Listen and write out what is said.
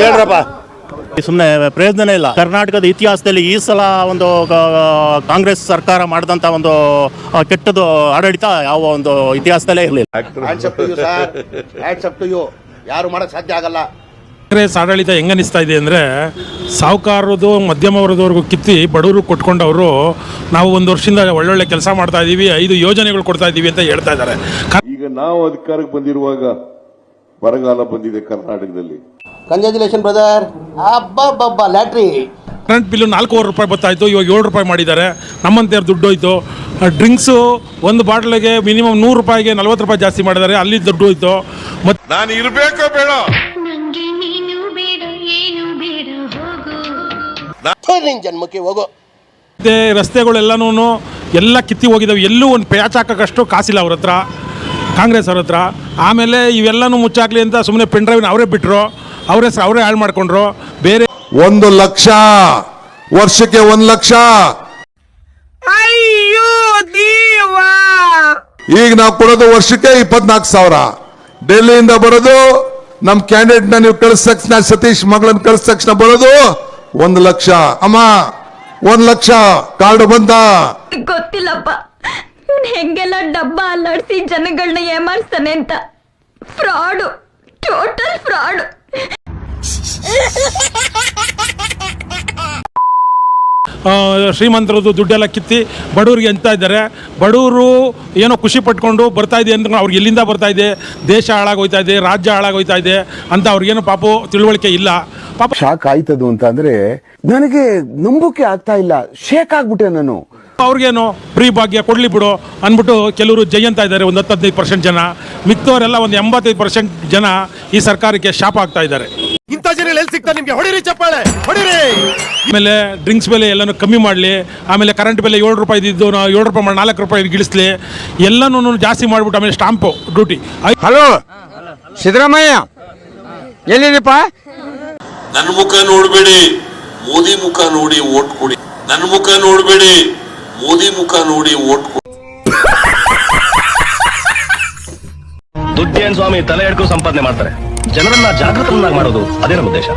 ಹೇಳ್ರಪ್ಪ. ಸುಮ್ಮನೆ ಪ್ರಯೋಜನ ಇಲ್ಲ. ಕರ್ನಾಟಕದ ಇತಿಹಾಸದಲ್ಲಿ ಈ ಸಲ ಒಂದು ಕಾಂಗ್ರೆಸ್ ಸರ್ಕಾರ ಮಾಡಿದಂಥ ಒಂದು ಕೆಟ್ಟದು ಆಡಳಿತ ಯಾವ ಒಂದು ಇತಿಹಾಸದಲ್ಲೇ ಇರಲಿಲ್ಲ. ಯಾರು ಮಾಡಕ್ ಸಾಧ್ಯ ಆಗಲ್ಲ. ಕಾಂಗ್ರೆಸ್ ಆಡಳಿತ ಹೆಂಗನಿಸ್ತಾ ಇದೆ ಅಂದರೆ, ಸಾಹುಕಾರದು ಮಧ್ಯಮ ವರ್ಗದವರೆಗೂ ಕಿತ್ತಿ ಬಡವರು ಕೊಟ್ಕೊಂಡವರು ನಾವು ಒಂದು ವರ್ಷದಿಂದ ಒಳ್ಳೊಳ್ಳೆ ಕೆಲಸ ಮಾಡ್ತಾ ಇದ್ದೀವಿ, 5 ಯೋಜನೆಗಳು ಕೊಡ್ತಾ ಇದ್ದೀವಿ ಅಂತ ಹೇಳ್ತಾ ಇದ್ದಾರೆ. ಈಗ ನಾವು ಅಧಿಕಾರಕ್ಕೆ ಬಂದಿರುವಾಗ ಬರಗಾಲ ಬಂದಿದೆ ಕರ್ನಾಟಕದಲ್ಲಿ. Congratulation brother. ಅಬ್ಬಬ್ಬಬ್ಬ ಲ್ಯಾಟ್ರಿ. ಕರೆಂಟ್ ಬಿಲ್ಲು 4,000 ರೂಪಾಯಿ ಬರ್ತಾಯಿತ್ತು, ಇವಾಗ 7 ರೂಪಾಯಿ ಮಾಡಿದ್ದಾರೆ. ನಮ್ಮಂತೇರು ದುಡ್ಡು ಹೋಯ್ತು. ಡ್ರಿಂಕ್ಸು ಒಂದು ಬಾಟ್ಲಿಗೆ ಮಿನಿಮಮ್ 100 ರೂಪಾಯಿಗೆ 40 ರೂಪಾಯಿ ಜಾಸ್ತಿ ಮಾಡಿದ್ದಾರೆ, ಅಲ್ಲಿ ದುಡ್ಡು ಹೋಯ್ತು. ಮತ್ತು ನಾನು ಇರಬೇಕೋ ಬೇಡ, ಜನ್ಮಕ್ಕೆ ಹೋಗೋ. ಮತ್ತೆ ರಸ್ತೆಗಳೆಲ್ಲನೂ ಎಲ್ಲ ಕಿತ್ತಿ ಹೋಗಿದ್ದಾವೆ. ಎಲ್ಲೂ ಒಂದು ಪ್ಯಾಚ್ ಹಾಕೋಕ್ಕಷ್ಟು ಕಾಸಿಲ್ಲ ಅವ್ರ ಹತ್ರ, ಕಾಂಗ್ರೆಸ್ ಅವ್ರ ಹತ್ರ. ಆಮೇಲೆ ಇವೆಲ್ಲನೂ ಮುಚ್ಚಾಕ್ಲಿ ಅಂತ ಸುಮ್ಮನೆ ಪೆನ್ ಡ್ರೈವ್ನ ಅವರೇ ಬಿಟ್ಟರು, ಅವರೇ ಹಾಳು ಮಾಡ್ಕೊಂಡ್ರು. ಬೇರೆ 1 ಲಕ್ಷ ವರ್ಷಕ್ಕೆ 1 ಲಕ್ಷ. ಅಯ್ಯೋ ದೇವ, ಈಗ ನಾವು ಕೊಡೋದು ವರ್ಷಕ್ಕೆ 24,000. ಡೆಲ್ಲಿಯಿಂದ ಬರೋದು ನಮ್ ಕ್ಯಾಂಡಿಡೇಟ್ ನ ನೀವು ಕಳಿಸ ತಕ್ಷಣ, ಸತೀಶ್ ಮಗಳನ್ನ ಕಳಿಸ ತಕ್ಷಣ ಬರೋದು 1 ಲಕ್ಷ. ಅಮ್ಮ 1 ಲಕ್ಷ ಕಾರ್ಡ್ ಬಂದ. ಗೊತ್ತಿಲ್ಲಪ್ಪ ಹೆಂಗೆಲ್ಲ ಡಬ್ಬ ಅಲ್ಲಾಡಿಸಿ ಜನಗಳನ್ನ ಏಮಾರಿಸ್ತಾನೆ ಅಂತ. Fraud, total fraud. ಶ್ರೀಮಂತರದ್ದು ದುಡ್ಡೆಲ್ಲ ಕಿತ್ತಿ ಬಡವ್ರಿಗೆ ಅಂತ ಇದ್ದಾರೆ. ಬಡವರು ಏನೋ ಖುಷಿ ಪಟ್ಕೊಂಡು ಬರ್ತಾ ಇದೆ ಅಂದ್ರೆ ಅವ್ರಿಗೆ ಎಲ್ಲಿಂದ ಬರ್ತಾ ಇದೆ, ದೇಶ ಹಾಳಾಗೋಯ್ತಾ ಇದೆ, ರಾಜ್ಯ ಹಾಳಾಗೋಯ್ತಾ ಇದೆ ಅಂತ ಅವ್ರಿಗೇನು ಪಾಪ ತಿಳುವಳಿಕೆ ಇಲ್ಲ. ಪಾಪ ಶಾಕ್ ಆಯ್ತದು ಅಂತ ಅಂದ್ರೆ ನನಗೆ ನಂಬೋಕೆ ಆಗ್ತಾ ಇಲ್ಲ. ಶೇಕ್ ಆಗ್ಬಿಟ್ಟೆ ನಾನು. ಅವ್ರಿಗೇನು ಫ್ರೀ ಭಾಗ್ಯ ಕೊಡ್ಲಿ ಬಿಡು ಅಂದ್ಬಿಟ್ಟು ಕೆಲವರು ಜೈ ಅಂತ ಇದ್ದಾರೆ, ಒಂದು 10-15% ಜನ. ಮಿಕ್ಕವರೆಲ್ಲ ಒಂದು 85% ಜನ ಈ ಸರ್ಕಾರಕ್ಕೆ ಶಾಪ ಆಗ್ತಾ ಇದ್ದಾರೆ. ಇಂಥ ಜನ ಎಲ್ಲಿ ಸಿಗ್ತಾರೆ ನಿಮ್ಗೆ? ಹೊಡಿರಿ ಚಪ್ಪಾಳೆ, ಹೊಡಿರಿ. ಆಮೇಲೆ ಡ್ರಿಂಕ್ಸ್ ಬೆಲೆ ಎಲ್ಲನೂ ಕಮ್ಮಿ ಮಾಡಲಿ. ಆಮೇಲೆ ಕರೆಂಟ್ ಬೆಲೆ 7 ರೂಪಾಯಿ ಇದ್ದು 7 ರೂಪಾಯಿ ಮಾಡಿ 4 ರೂಪಾಯಿ ಇಳಿಸ್ಲಿ. ಎಲ್ಲನೂ ಜಾಸ್ತಿ ಮಾಡಿಬಿಟ್ಟು ಆಮೇಲೆ ಸ್ಟಾಂಪು ಡ್ಯೂಟಿ. ಹಲೋ ಸಿದ್ದರಾಮಯ್ಯ ಎಲ್ಲಿದೀಪ? ನನ್ನ ಮುಖ ನೋಡಬೇಡಿ, ಮೋದಿ ಮುಖ ನೋಡಿ ಓಟ್ ಕೊಡಿ. ನನ್ನ ಮುಖ ನೋಡಬೇಡಿ, ಮೋದಿ ಮುಖ ನೋಡಿ ಓಟ್ ಕೊಡಿ. ದುಡ್ಡೇನ್ ಸ್ವಾಮಿ ತಲೆ ಹಿಡ್ಕೊಂಡು ಸಂಪಾದನೆ ಮಾಡ್ತಾರೆ. ಜನರನ್ನ ಜಾಗೃತರನ್ನಾಗಿ ಮಾಡೋದು ಅದೇ ನಮ್ಮ ಉದ್ದೇಶ.